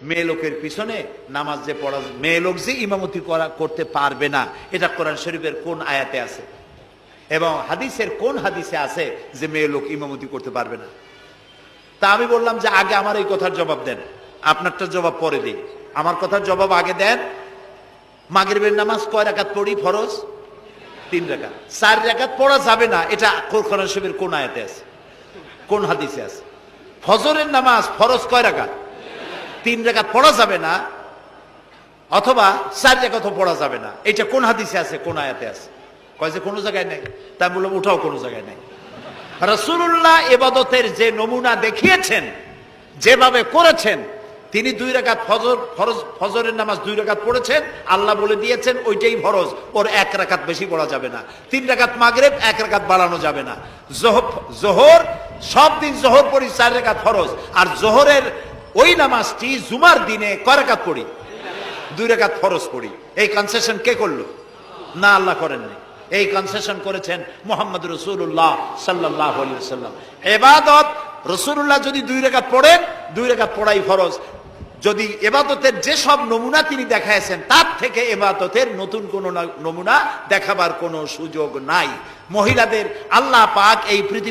মেয়ে লোকের পিছনে নামাজ যে পড়া, মেয়ে লোক যে ইমামতি করতে পারবে না, এটা কোরআন শরীফের কোন আয়াতে আছে এবং হাদিসের কোন হাদিসে আছে যে মেয়ে লোক ইমামতি করতে পারবে না? তা আমি বললাম যে আগে আমার এই কথার জবাব দেন, আপনারটা জবাব পরে দিই। আমার কথার জবাব আগে দেন। মাগরিবের নামাজ কয় রাকাত পড়ি ফরজ? 3 রাকাত। 4 রাকাত পড়া যাবে না, এটা কোরআন শরীফের কোন আয়াতে আছে, কোন হাদিসে আছে? ফজরের নামাজ ফরজ কয় রাকাত? 3 রাকাত পড়া যাবে না, অথবা 4 রাকাতও পড়া যাবে না, এটা কোন হাদিসে আছে, কোন আয়াতে আছে? কয় যে কোনো জায়গায় নাই। তা বললাম ওটাও কোনো জায়গায় নাই। রাসূলুল্লাহ ইবাদতের যে নমুনা দেখিয়েছেন, যেভাবে করেছেন, তিনি 2 রাকাত ফজরের নামাজ 2 রাকাত পড়েছেন, আল্লাহ বলে দিয়েছেন ওইটাই ফরজ, ওর 1 রাকাত বেশি পড়া যাবে না। 3 রাকাত মাগরিব, 1 রাকাত বাড়ানো যাবে না। জোহর সব দিন জোহর পড়ি 4 রাকাত ফরজ, আর জোহরের ওই নামাজটি জুমার দিনে কয় রাকাত পড়ি? 2 রাকাত ফরজ পড়ি। এই কনসেশন কে করলো? না, আল্লাহ করেননি। এই কনসেশন করেছেন মুহাম্মদ রাসূলুল্লাহ সাল্লাল্লাহু আলাইহি ওয়াসাল্লাম। ইবাদত রাসূলুল্লাহ যদি 2 রাকাত পড়েন, 2 রাকাত পড়াই ফরজ। যদি ইবাদতের যে সব নমুনা তিনি দেখাইছেন, তার থেকে ইবাদতের নতুন কোন নমুনা দেখাবার কোনো সুযোগ নাই। মহিলাদের আল্লাহ পাক এই পৃথিবী